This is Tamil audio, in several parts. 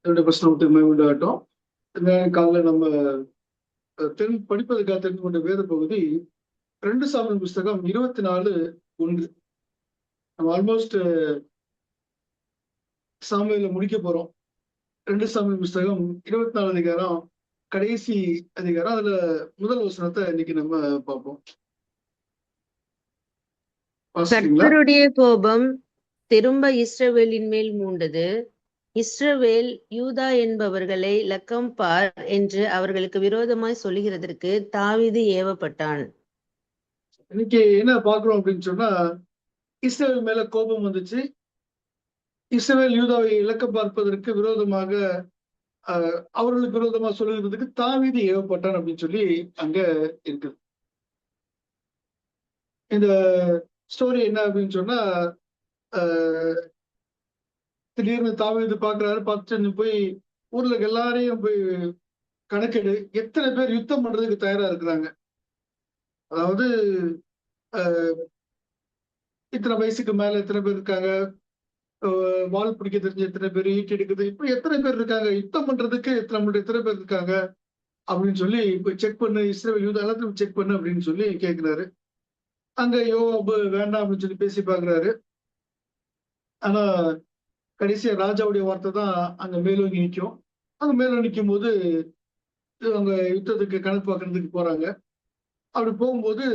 என்னுடைய பிரச்சனை உண்டாகட்டும். காலைல நம்ம படிப்பதற்காக தெரிந்து கொண்ட வேத பகுதி 2 சாமுவேல் புஸ்தகம் 24:1. நம்ம ஆல்மோஸ்ட் சாமுவேல முடிக்க போறோம். 2 சாமுவேல் புஸ்தகம் 24 அதிகாரம், கடைசி அதிகாரம். அதுல முதல் வசனத்தை இன்னைக்கு நம்ம பார்ப்போம். வாசிக்கிறீங்களா? கர்த்தருடைய கோபம் திரும்ப இஸ்ரவேலின் மேல் மூண்டது. இஸ்ரவேல் யூதா என்பவர்களை லக்கம் பார் என்று அவர்களுக்கு விரோதமாய் சொல்லுகிறதற்கு தாவீது ஏவப்பட்டான். இன்னைக்கு என்ன பாக்குறோம் அப்படின்னு சொன்னா, இஸ்ரவேல் மேல கோபம் வந்துச்சு. இஸ்ரவேல் யூதாவை இலக்கம் பார்ப்பதற்கு விரோதமாக அவர்களுக்கு விரோதமா சொல்லுகிறதுக்கு தாவீது ஏவப்பட்டான் அப்படின்னு சொல்லி அங்க இருக்குது. இந்த ஸ்டோரி என்ன அப்படின்னு சொன்னா, திடீர்னு தாவீது பாக்குறாரு. பார்த்துட்டு போய் ஊர்ல எல்லாரையும் போய் கணக்கெடு, எத்தனை பேர் யுத்தம் பண்றதுக்கு தயாரா இருக்கிறாங்க. அதாவது இத்தனை வயசுக்கு மேல எத்தனை பேர் இருக்காங்க, வால் பிடிக்க தெரிஞ்ச எத்தனை பேர், ஈட்டி எடுக்குது, இப்ப எத்தனை பேர் இருக்காங்க, யுத்தம் பண்றதுக்கு நம்மளுடைய எத்தனை பேர் இருக்காங்க அப்படின்னு சொல்லி போய் செக் பண்ணு, இஸ்ரவேல் யூதா எல்லாத்தையும் செக் பண்ணு அப்படின்னு சொல்லி கேட்கிறாரு. அங்க யோவாபு வேண்டாம் அப்படின்னு சொல்லி பேசி பாக்குறாரு. ஆனா கடைசியா ராஜாவுடைய வார்த்தை தான் அங்க மேலோங்கி நிற்கும். அங்க மேலோங்கி நிற்கும் போது அவங்க யுத்தத்துக்கு கணக்கு பார்க்கறதுக்கு போறாங்க. அப்படி போகும்போது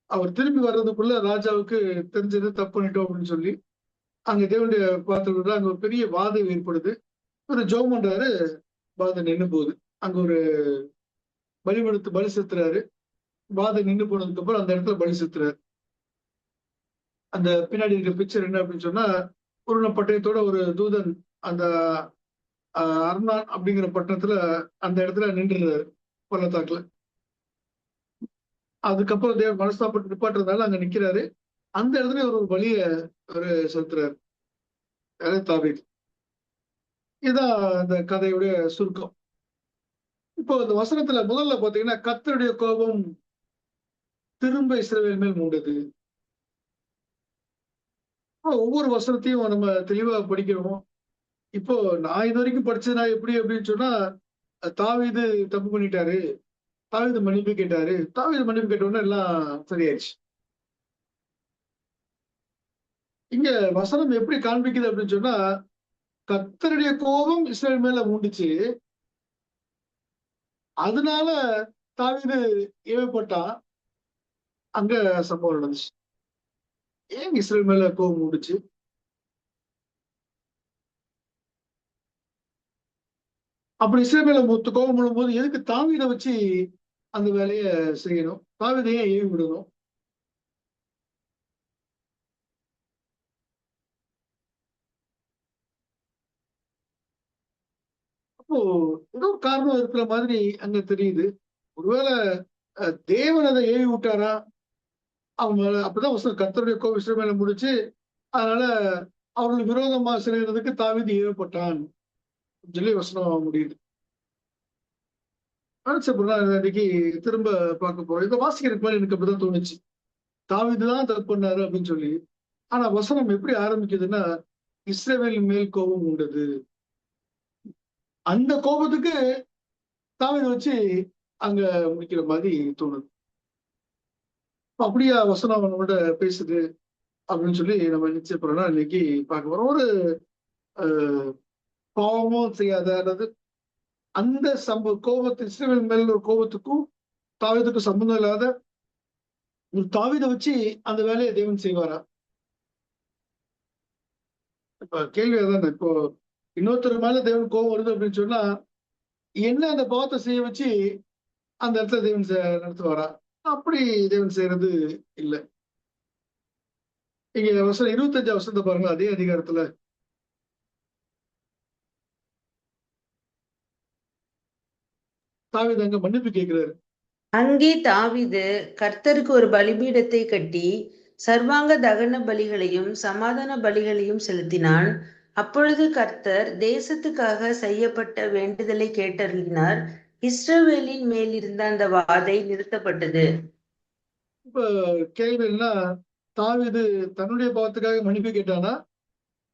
அவர் திரும்பி வர்றதுக்குள்ள ராஜாவுக்கு தெரிஞ்சது தப்பு பண்ணிட்டோம் அப்படின்னு சொல்லி அங்க தேவனுடைய பார்த்து அங்க ஒரு பெரிய வாதம் ஏற்படுது. ஒரு ஜெபம் பண்றாரு, வாதம் நின்று போகுது. அங்க ஒரு பலி செலுத்துறாரு. வாதம் நின்று போனதுக்கு அப்புறம் அந்த இடத்துல பலி செலுத்துறாரு. அந்த பின்னாடி இருக்க பிக்சர் என்ன அப்படின்னு சொன்னா, பூரண பட்டயத்தோட ஒரு தூதன் அந்த அர்னான் அப்படிங்கிற பட்டணத்துல அந்த இடத்துல நின்றுறாரு பள்ளத்தாக்குல. அதுக்கப்புறம் தேவன் மனஸ்தாப்பட்டு நிப்பாட்டுறதுனால அங்க நிக்கிறாரு. அந்த இடத்துல ஒரு பலிய ஒரு செலுத்துறாரு தாவீது. இதுதான் அந்த கதையுடைய சுருக்கம். இப்போ இந்த வசனத்துல முதல்ல பாத்தீங்கன்னா, கர்த்தருடைய கோபம் திரும்ப இஸ்ரவேல் மேல் மூண்டது. ஒவ்வொரு வசனத்தையும் நம்ம தெளிவா படிக்கிறோம். இப்போ நான் இது வரைக்கும் படிச்சதுனா எப்படி அப்படின்னு சொன்னா, தாவீது தப்பு பண்ணிட்டாரு, தாவீது மன்னிப்பு கேட்டாரு, தாவீது மன்னிப்பு கேட்ட உடனே எல்லாம் சரியாயிடுச்சு. இங்க வசனம் எப்படி காண்பிக்குது அப்படின்னு சொன்னா, கர்த்தருடைய கோபம் இஸ்ரவேல் மேல மூண்டுச்சு. அதனால தாவீது ஏவப்பட்டான். அங்க சம்பவம் நடந்துச்சு. ஏன் இஸ்ரவேல் மேல கோபம் மூண்டுச்சு? அப்படி இஸ்ரவேல் மேல கோபம் மூடும்போது எதுக்கு தாவீதை வச்சு அந்த வேலையை செய்யணும்? தாவீதை ஏன் ஏவி விடணும்? அப்போ ஏதோ ஒரு காரணம் இருக்கிற மாதிரி அங்க தெரியுது. ஒருவேளை தேவன் அதை ஏவி விட்டாரா? அவங்க அப்பதான் வசனம் கர்த்தருடைய கோபம் இஸ்ரவேல் மேல முடிச்சு, அதனால அவர்களுக்கு விரோதமா செய்யறதுக்கு தாவீது ஏவப்பட்டான் சொல்லி வசனம் முடியுது. இன்னைக்கு திரும்ப பார்க்க போறோம். இதை வாசிக்கிறதுக்கு மேல எனக்கு அப்படிதான் தோணுச்சு. தாவீது தான் தப்பு பண்ணாரு அப்படின்னு சொல்லி. ஆனா வசனம் எப்படி ஆரம்பிக்குதுன்னா, இஸ்ரவேல் மேல் கோபம் உண்டது. அந்த கோபத்துக்கு தாவீதை வச்சு அங்க முடிக்கிற மாதிரி தோணுது. அப்படியா வசனம் நம்மளோட பேசுது அப்படின்னு சொல்லி நம்ம நிச்சயப்படுறோம்னா இன்னைக்கு பார்க்க போறோம். ஒரு பாவமும் செய்யாத, அதாவது அந்த இஸ்ரவேல் மேல ஒரு கோபத்துக்கும் தாவீதுக்கும் சம்பந்தம் இல்லாத ஒரு தாவீதை வச்சு அந்த வேலையை தேவன் செய்வாரா? இப்ப கேள்வி அதானே. இப்போ இன்னொருத்தர் மேல தேவன் கோபம் வருது அப்படின்னு சொன்னா, என்ன அந்த பாவத்தை செய்ய வச்சு அந்த இடத்துல தேவன் நடத்துவாரா? அப்படி தேவன் செய்யறது இல்ல. இங்க வசனம் 25 வசனத்தை பாருங்க. அதே அதிகாரத்துல தாவீது அங்க மன்னிப்பு கேட்கிறாரு. அங்கே தாவீது கர்த்தருக்கு ஒரு பலிபீடத்தை கட்டி சர்வாங்க தகன பலிகளையும் சமாதான பலிகளையும் செலுத்தினான். அப்பொழுது கர்த்தர் தேசத்துக்காக செய்யப்பட்ட வேண்டுதலை கேட்டருளினார். இஸ்ரவேலின் மேல் இருந்த அந்த வாதை நிறுத்தப்பட்டது. இப்ப கேள்வி என்ன, தாவீது தன்னுடைய பாவத்துக்காக மன்னிப்பு கேட்டானா,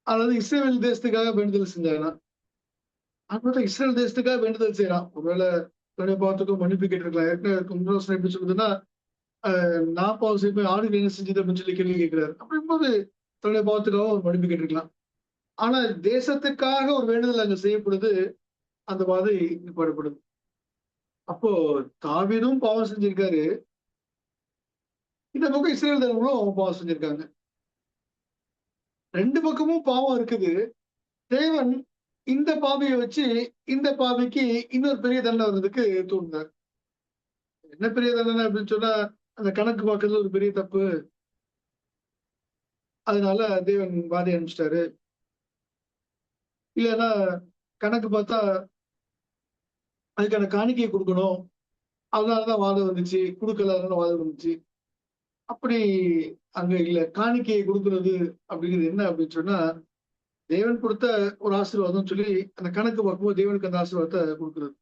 அதாவது இஸ்ரவேல் தேசத்துக்காக வேண்டுதல் செஞ்சானா? அப்பதான் இஸ்ரேல் தேசத்துக்காக வேண்டுதல் செய்யறான். ஒருவேளை தன்னுடைய பாவத்துக்கும் மன்னிப்பு கேட்டிருக்கலாம். ஏற்கனவே இருக்கும் இன்னொரு வசனம் எப்படி சொல்லுதுன்னா, நான் பாவம் செய்யும்போது ஆடுகள் என்ன செஞ்சது அப்படின்னு சொல்லி கேள்வி கேட்கிறாரு. அப்படிங்கும்போது தன்னுடைய பாவத்துக்காக ஒரு மன்னிப்பு கேட்டிருக்கலாம். ஆனா தேசத்துக்காக ஒரு வேண்டுதல் அங்க செய்யப்படுது. அந்த வாதை நிப்பாட்டப்படுது. அப்போ தாவீதும் பாவம் செஞ்சிருக்காரு. இந்த பக்கம் இஸ்ரேல் ஜனங்களும் பாவம் செஞ்சிருக்காங்க. 2 பக்கமும் பாவம் இருக்குது. தேவன் இந்த பாவிய வச்சு இந்த பாவிக்கு இன்னொரு பெரிய தண்டனை வர்றதுக்கு தூண்டினார். என்ன பெரிய தண்டனை அப்படின்னு சொன்னா, அந்த கணக்கு பார்க்கறது ஒரு பெரிய தப்பு. அதனால தேவன் வாதை அனுப்பிச்சிட்டாரு. இல்லன்னா கணக்கு பார்த்தா அதுக்கான காணிக்கையை குடுக்கணும். அதனாலதான் வாதம் வந்துச்சு. குடுக்கல அதனால வாதம் வந்துச்சு. அப்படி அங்க இல்ல. காணிக்கையை குடுக்குறது அப்படிங்கிறது என்ன அப்படின்னு சொன்னா, தேவன் கொடுத்த ஒரு ஆசீர்வாதம்னு சொல்லி அந்த கணக்கு பார்க்கும்போது தேவனுக்கு அந்த ஆசீர்வாதத்த குடுக்குறது.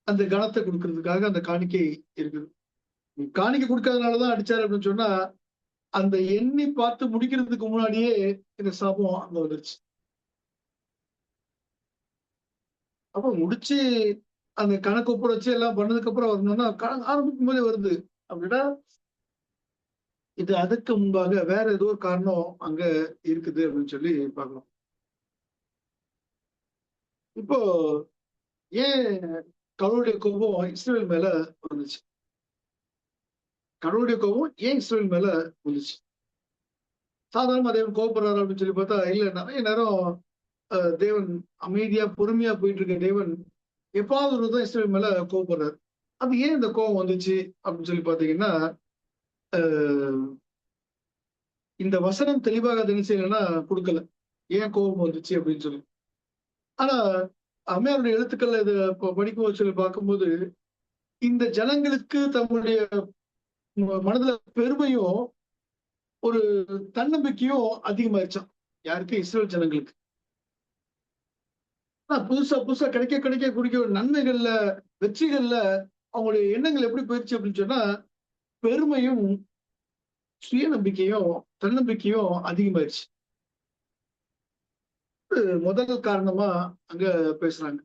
அந்த கனத்த குடுக்கறதுக்காக அந்த காணிக்கை இருக்குது. காணிக்கை குடுக்காதனாலதான் அடிச்சாரு அப்படின்னு சொன்னா, அந்த எண்ணி பார்த்து முடிக்கிறதுக்கு முன்னாடியே இந்த சாபம் அங்க வந்துருச்சு. அப்ப முடிச்சு அந்த கணக்கு ஒப்படைச்சு எல்லாம் பண்ணதுக்கு அப்புறம் வரணும்னா, ஆரம்பிக்கும் போதே வருது. அப்படின்னா, இது அதுக்கு முன்பாக வேற ஏதோ ஒரு காரணம் அங்க இருக்குது அப்படின்னு சொல்லி பார்க்கணும். இப்போ ஏன் கடவுளுடைய கோபம் இஸ்ரவேல் மேல வந்துச்சு? கடவுளுடைய கோபம் ஏன் இஸ்ரவேல் மேல வந்துச்சு? சாதாரணமா தேவன் கோபப்படுறாரு அப்படின்னு சொல்லி பார்த்தா, இல்ல நெறைய நேரம் தேவன் அமைதியா, பொறுமையா போயிட்டு இருக்க தேவன் எப்பாவது ஒரு தான் இஸ்ரவேல் மேல கோபப்படுறாரு. அது ஏன் இந்த கோபம் வந்துச்சு அப்படின்னு சொல்லி பார்த்தீங்கன்னா, அ இந்த வசனம் தெளிவாக அது என்ன செய்யலைன்னா குடுக்கல. ஏன் கோபம் வந்துச்சு அப்படின்னு சொல்லி. ஆனா அம்மையாருடைய எழுத்துக்கள்ல இத படிக்கும்போது சொல்லி பார்க்கும்போது, இந்த ஜனங்களுக்கு தம்முடைய மனதுல பெருமையும், ஒரு தன்னம்பிக்கையும் அதிகமாயிருச்சாம். யாருக்கு? இஸ்ரவேல் ஜனங்களுக்கு. ஆனா புதுசா புதுசா கிடைக்க கிடைக்க குறிக்க நன்மைகள்ல, வெற்றிகள்ல அவங்களுடைய எண்ணங்கள் எப்படி போயிருச்சு அப்படின்னு சொன்னா, பெருமையும், சுயநம்பிக்கையும், தன்னம்பிக்கையும் அதிகமாயிருச்சு. இது முதல் காரணமா அங்க பேசுறாங்க.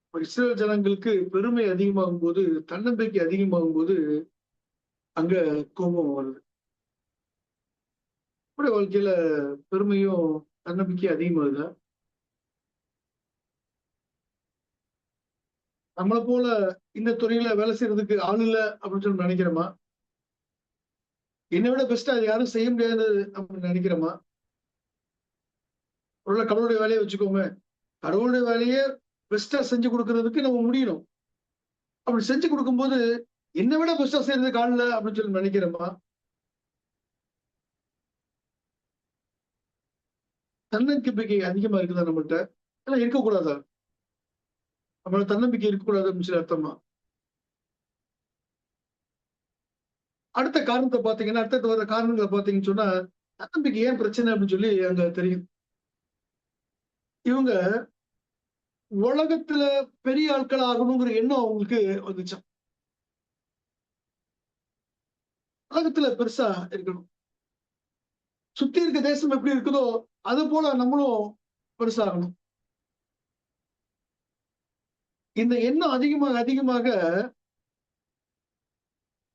இப்ப இஸ்ரவேல் ஜனங்களுக்கு பெருமை அதிகமாகும்போது, தன்னம்பிக்கை அதிகமாகும்போது, அங்க கோபம் வருது. நம்முடைய வாழ்க்கையில பெருமையும், தன்னம்பிக்கையும் அதிகமாகுதா? நம்மள போல இந்த துறையில வேலை செய்யறதுக்கு ஆள் இல்ல அப்படின்னு சொல்லி நினைக்கிறோமா? என்னை விட பெஸ்ட்டா அது யாரும் செய்ய முடியாது அப்படின்னு நினைக்கிறோமா? ஒருவேளை கடவுளுடைய வேலையை வச்சுக்கோங்க. கடவுளுடைய வேலையை பெஸ்ட்டா செஞ்சு குடுக்கறதுக்கு நம்ம முடியணும். அப்படி செஞ்சு குடுக்கும்போது, என்னை விட பெஸ்ட்டா செய்யறதுக்கு ஆள் இல்ல அப்படின்னு சொல்லி நினைக்கிறோமா? தன்னம்பிக்கை அதிகமா இருக்குதா நம்மள்ட்ட? இல்ல இருக்கக்கூடாதா? நம்மள தன்னம்பிக்கை இருக்கக்கூடாது அப்படின்னு சொல்லி அர்த்தமா? அடுத்த காரணத்த பார்த்தீங்கன்னா, அடுத்தடுத்து வர காரணங்கள பார்த்தீங்கன்னு சொன்னா, தன்னம்பிக்கை ஏன் பிரச்சனை அப்படின்னு சொல்லி அங்க தெரியும். இவங்க உலகத்துல பெரிய ஆட்கள் ஆகணுங்கிற எண்ணம் அவங்களுக்கு வந்துச்சாம். உலகத்துல பெருசா இருக்கணும். சுத்தி இருக்க தேசம் எப்படி இருக்குதோ, அது போல நம்மளும் பெருசாகணும். இந்த எண்ணம் அதிகமாக அதிகமாக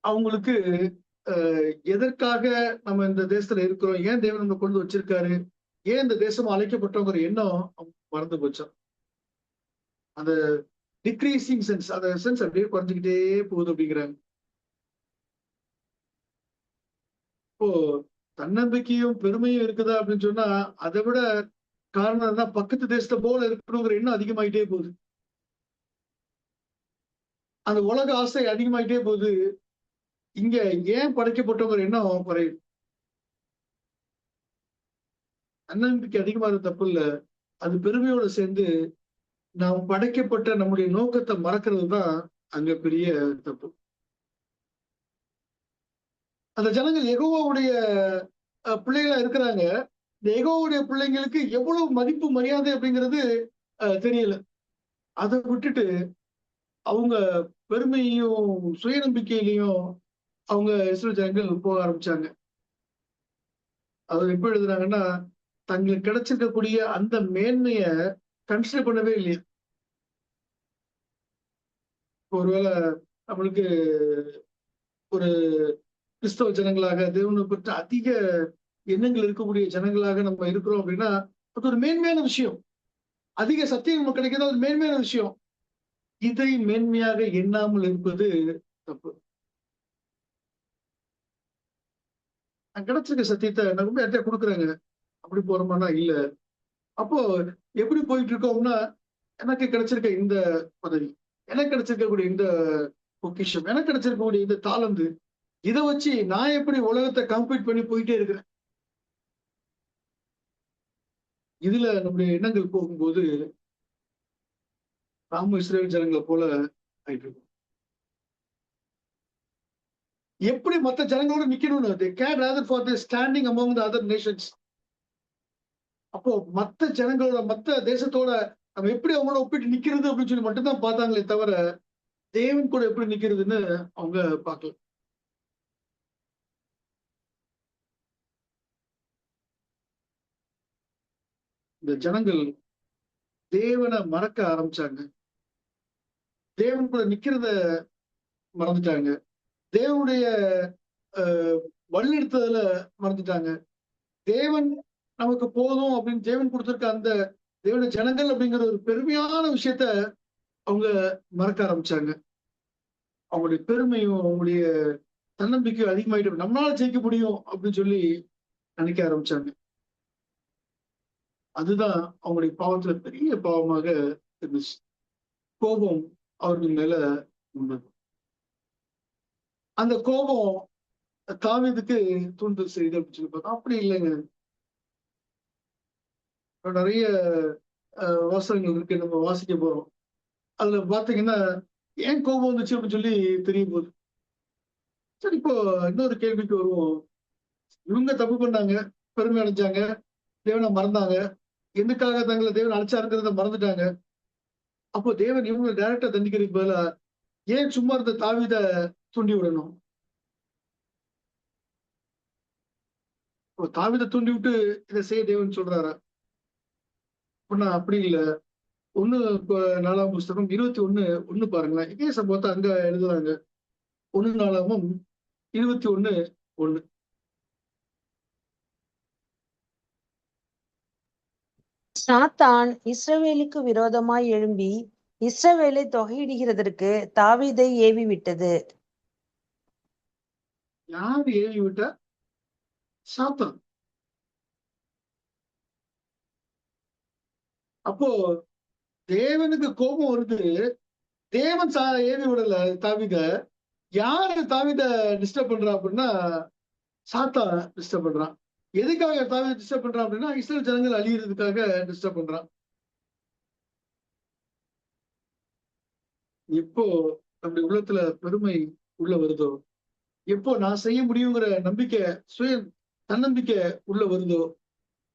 அவங்களுக்கு அ எதற்காக நம்ம இந்த தேசத்துல இருக்கிறோம்? ஏன் தேவன் நம்மள கொண்டு வச்சிருக்காரு? ஏன் இந்த தேசம் அழைக்கப்பட்டோங்கிற எண்ணம் அவங்களுக்கு மறந்து போச்சாம். அந்த டிக்ரீசிங் சென்ஸ் அந்த சென்ஸ் அப்படியே குறைஞ்சுக்கிட்டே போகுது அப்படிங்கிறாங்க. இப்போ தன்னம்பிக்கையும், பெருமையும் இருக்குதா அப்படின்னு சொன்னா, அத விட காரணம் என்ன? பக்கத்து தேசத்த போல இருக்கணுங்கிற எண்ணம் அதிகமாயிட்டே போகுது. அந்த உலக ஆசை அதிகமாயிட்டே போகுது. இங்க ஏன் படைக்கப்பட்டோங்கிற எண்ணம் குறையுது. தன்னம்பிக்கை அதிகமாறது தப்பு இல்ல. அது பெருமையோட சேர்ந்து நாம் படைக்கப்பட்ட நம்முடைய நோக்கத்த மறக்கிறது தான் அங்க பெரிய தப்பு. அந்த ஜனங்கள் யெகோவாவுடைய பிள்ளைகளா இருக்கிறாங்க. இந்த யெகோவாவுடைய பிள்ளைங்களுக்கு எவ்வளவு மதிப்பு, மரியாதை அப்படிங்கிறது தெரியல. அத விட்டுட்டு அவங்க பெருமையையும், சுயநம்பிக்கையிலயும் அவங்க இஸ்ரவேல் ஜனங்கள் போக ஆரம்பிச்சாங்க. அத எப்ப எழுதுனாங்கன்னா, தங்களுக்கு கிடைச்சிருக்கக்கூடிய அந்த மேன்மைய கன்சிடர் பண்ணவே இல்லையா? ஒருவேளை நம்மளுக்கு ஒரு கிறிஸ்தவ ஜனங்களாக தேவனை பற்றி அதிக எண்ணங்கள் இருக்கக்கூடிய ஜனங்களாக நம்ம இருக்கிறோம் அப்படின்னா, அது ஒரு மேன்மையான விஷயம். அதிக சத்தியம் நமக்கு கிடைக்கிறது ஒரு மேன்மையான விஷயம். இதை மேன்மையாக எண்ணாமல் இருப்பது தப்பு. நான் கிடைச்சிருக்க சத்தியத்தை நான் ரொம்ப யார்கிட்டயா குடுக்குறேங்க. அப்படி போறோமான்னா இல்ல. அப்போ எப்படி போயிட்டு இருக்கோம்னா, எனக்கு கிடைச்சிருக்க இந்த பதவி, எனக்கு கிடைச்சிருக்கக்கூடிய இந்த பொக்கிஷம், எனக்கு கிடைச்சிருக்கக்கூடிய இந்த தாளந்து, இத வச்சு நான் எப்படி உலகத்தை கம்பீட் பண்ணி போயிட்டே இருக்கிறேன். இதுல நம்முடைய எண்ணங்கள் போகும்போது, நாமும் இஸ்ரவேல் ஜனங்கள போல ஆயிட்டு இருக்கோம். எப்படி மத்த ஜனங்களோட நிக்கணும்னு, they care rather for their standing among the other nations. அப்போ மத்த ஜனங்களோட, மத்த தேசத்தோட நம்ம எப்படி அவங்கள ஒப்பிட்டு நிக்கிறது அப்படின்னு சொல்லி மட்டும் தான் பார்த்தாங்களே தவிர, தேவன் கூட எப்படி நிக்கிறதுன்னு அவங்க பார்க்கல. இந்த ஜனங்கள் தேவனை மறக்க ஆரம்பிச்சாங்க. தேவன் கூட நிக்கிறத மறந்துட்டாங்க. தேவனுடைய வழிநடத்துதல மறந்துட்டாங்க. தேவன் நமக்கு போதும் அப்படின்னு தேவன் கொடுத்திருக்க அந்த தேவனுடைய ஜனங்கள் அப்படிங்கிற ஒரு பெருமையான விஷயத்த அவங்க மறக்க ஆரம்பிச்சாங்க. அவங்களுடைய பெருமையும் அவங்களுடைய தன்னம்பிக்கையும் அதிகமாயிட்டு நம்மளால ஜெயிக்க முடியும் அப்படின்னு சொல்லி நினைக்க ஆரம்பிச்சாங்க. அதுதான் அவங்களுடைய பாவத்துல பெரிய பாவமாக இருந்துச்சு. கோபம் அவர்கள் மேல உண்டது. அந்த கோபம் தாவீதுக்கு தூண்டுதல் செய்து அப்படின்னு சொல்லி பார்த்தா அப்படி இல்லைங்க. நிறைய வாசகங்கள் இருக்கு, நம்ம வாசிக்க போறோம். அதுல பாத்தீங்கன்னா ஏன் கோபம் வந்துச்சு அப்படின்னு சொல்லி தெரிய போகுது. சரி, இப்போ இன்னொரு கேள்விக்கு வருவோம். இவங்க தப்பு பண்ணாங்க, பெருமை அடைஞ்சாங்க, தேவனை மறந்தாங்க, எதுக்காக தங்களை தேவன் அழைச்சாருங்கிறத மறந்துட்டாங்க. அப்போ தேவன் இவங்க டைரக்டா தண்டிக்கிறதுக்கு பதிலா ஏன் சும்மா இருந்த தாவீத தூண்டி விடணும்? தாவீத தூண்டி விட்டு இதை செய்ய தேவன் சொல்றாரா? அப்படின்னா அப்படி இல்ல. 1 புஸ்தகம் 21:1 பாருங்களேன். இதே சம்பவத்தை அங்க எழுதுறாங்க. 1 21:1. சாத்தான் இஸ்ரவேலுக்கு விரோதமாய் எழும்பி இஸ்ரவேலை தொகையிடுகிறதற்கு தாவீதை ஏவி விட்டது. யாரு ஏவி விட்டா? சாத்தான். அப்போ தேவனுக்கு கோபம் வருது. தேவன் ஏவி விடல தாவீத. யாரு தாவீத டிஸ்டர்ப் பண்றா அப்படின்னா சாத்தான் டிஸ்டர்ப் பண்றான். எதுக்காக தாவீத டிஸ்டர்ப் பண்றான் அப்படின்னா இஸ்ரவேல் ஜனங்கள் அழியறதுக்காக டிஸ்டர்ப் பண்றான். எப்போ நம்முடைய உள்ளத்துல பெருமை உள்ள வருதோ, எப்போ நான் செய்ய முடியுங்கிற நம்பிக்கை, தன்னம்பிக்கை உள்ள வருதோ,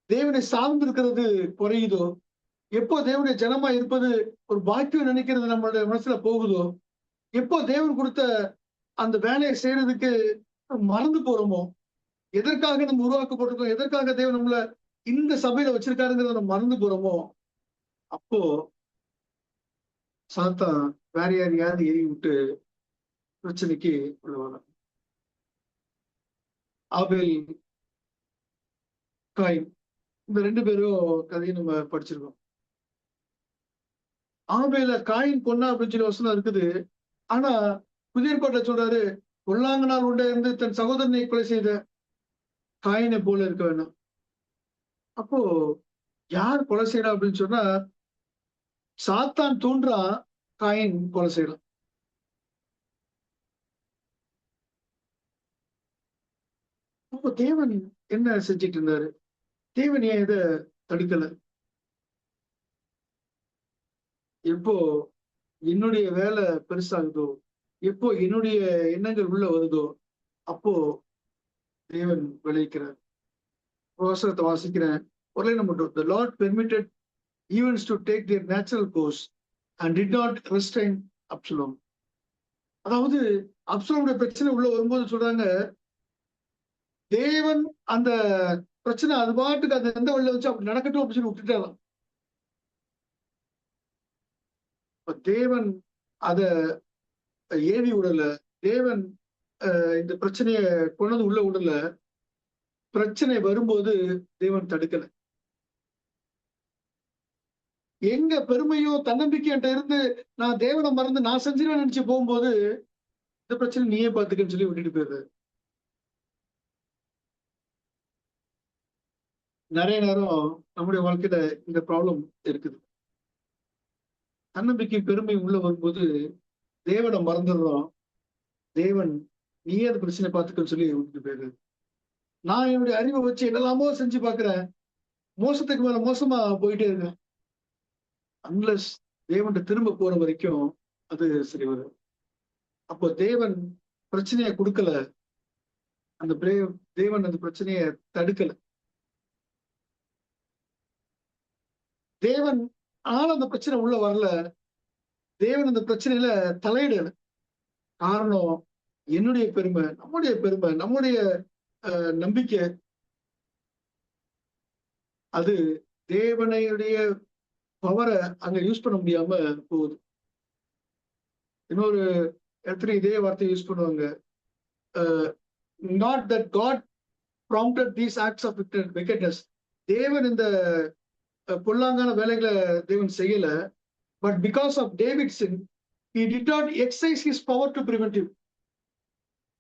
தேவனை சார்ந்து இருக்கிறது குறையுதோ, எப்போ தேவனுடைய ஜனமா இருப்பது ஒரு பாக்கியம் நினைக்கிறது நம்மளுடைய மனசுல போகுதோ, எப்போ தேவன் கொடுத்த அந்த வேலையை செய்யறதுக்கு மறந்து போறோமோ, எதற்காக நம்ம உருவாக்கப்பட்டிருக்கோம், எதற்காக தேவன் நம்மள இந்த சபையில வச்சிருக்காருங்கிறத நம்ம மறந்து போறோமோ, அப்போ சாத்தான் வேற யாரையாவது எரி விட்டு பிரச்சனைக்கு உள்ள வரும். ஆபேல், காயின், இந்த 2 பேரும் கதையை நம்ம படிச்சிருக்கோம். ஆபேல காயின் கொன்னா அப்படின்னு சொல்லி வசனம் இருக்குது. ஆனா புதிய ஏற்பாட்டுல சொல்றாரு, பொல்லாங்கனால் உண்டா இருந்து தன் சகோதரனை கொலை செய்த காயினை போல இருக்க வேண்டாம். அப்போ யார் கொலை செய்யறா அப்படின்னு சொன்னா சாத்தான் தூண்டுறான், காயின் கொலை செய்யலாம். அப்போ தேவன் என்ன செஞ்சிட்டு இருந்தாரு? தேவன் ஏன் இதை தடுக்கல? எப்போ என்னுடைய வேலை பெருசாகுதோ, எப்போ என்னுடைய எண்ணங்கள் உள்ள வருதோ, அப்போ தேவன் விளைவிக்கிறார். வசனத்தை வாசிக்கிறேன். ஒரு லைன் மட்டும். The Lord permitted events to take their natural course and did not restrain Absalom. அதாவது அப்சலோமுடைய பிரச்சனை உள்ள வரும்போது சொல்றாங்க, தேவன் அந்த பிரச்சனை அது பாட்டுக்கு அது எந்த வழியில வச்சு அப்படி நடக்கட்டும் அப்படின்னு சொல்லி விட்டுட்டாராம். இப்ப தேவன் அத ஏவி விடல. தேவன் இந்த பிரச்சனைய கொண்டு உள்ள விடல. பிரச்சனை வரும்போது தேவன் தடுக்கல. எங்க பெருமையோ தன்னம்பிக்கை என்கிட்ட இருந்து நான் தேவனை மறந்து நான் செஞ்சிருவேன் நினைச்சு போகும்போது இந்த பிரச்சனை நீயே பாத்துக்கன்னு சொல்லி விட்டுட்டு போயிடுறாரு. நிறைய நேரம் நம்முடைய வாழ்க்கையில இந்த ப்ராப்ளம் இருக்குது. தன்னம்பிக்கை பெருமை உள்ள வரும்போது தேவனை மறந்துடுறோம். தேவன் நீயே அந்த பிரச்சனை பாத்துக்கன்னு சொல்லி விட்டுட்டு போயிடுறாரு. நான் என்னுடைய அறிவை வச்சு என்னெல்லாமோ செஞ்சு பாக்குறேன். மோசத்துக்கு மேல மோசமா போயிட்டே இருக்கேன். அன்லஸ் தேவன் திரும்ப போற வரைக்கும் அது சரி வரும். அப்போ தேவன் பிரச்சனையை கொடுக்கல. அந்த தேவன் அந்த பிரச்சனையை தடுக்கல. தேவன் ஆனா அந்த பிரச்சனை உள்ள வரல. தேவன் அந்த பிரச்சனையில தலையிடல. காரணம் என்னுடைய பெருமை, நம்முடைய நம்பிக்கை அது தேவனுடைய பவரை அங்க யூஸ் பண்ண முடியாம போகுது. இன்னொரு இடத்துல இதே வார்த்தையை யூஸ் பண்ணுவாங்க. Not that God prompted these acts of wickedness. தேவன் இந்த பொல்லாங்கான வேலைகளை தேவன் செய்யல. But because of David sin he did not exercise his power to prevent him.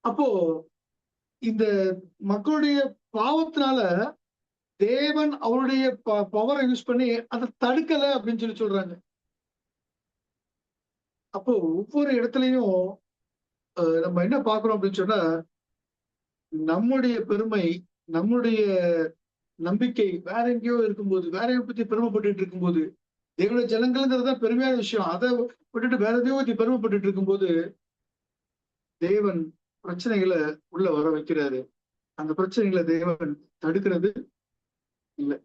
அப்போ இந்த மக்களுடைய பாவத்தினால தேவன் அவருடைய பவரை யூஸ் பண்ணி அதை தடுக்கல அப்படின்னு சொல்லி சொல்றாங்க. அப்போ ஒவ்வொரு இடத்துலயும் நம்ம என்ன பாக்குறோம் அப்படின்னு சொன்னா, நம்முடைய பெருமை, நம்முடைய நம்பிக்கை வேற எங்கேயோ இருக்கும்போது, வேற பத்தி பெருமைப்பட்டு இருக்கும்போது, தேவனுடைய ஜனங்கள்ங்கிறது தான் பெருமையான விஷயம். அதை விட்டுட்டு வேற எதையோ பத்தி பெருமைப்பட்டு இருக்கும்போது தேவன் பிரச்சனைகளை உள்ள வர வைக்கிறாரு. அந்த பிரச்சனைகளை தேவன் தடுக்கிறது இல்லை.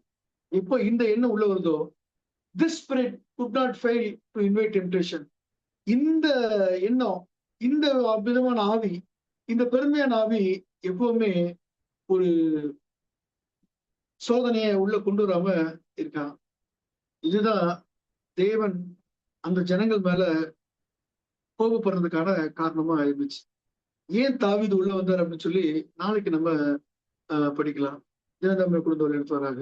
இப்போ இந்த எண்ணம் உள்ள வருதோ, this spirit could not fail to invite temptation. இந்த எண்ணம், இந்த விதமான ஆவி, இந்த பெருமையான ஆவி எப்பவுமே ஒரு சோதனையை உள்ள கொண்டு வராம இருக்கான். இதுதான் தேவன் அந்த ஜனங்கள் மேல கோபப்படுறதுக்கான காரணமா இருந்துச்சு. ஏன் தாவீது உள்ள வந்தார் அப்படின்னு சொல்லி நாளைக்கு நம்ம படிக்கலாம். தினந்தமிழ் குழுந்தோர் எடுத்து வராங்க.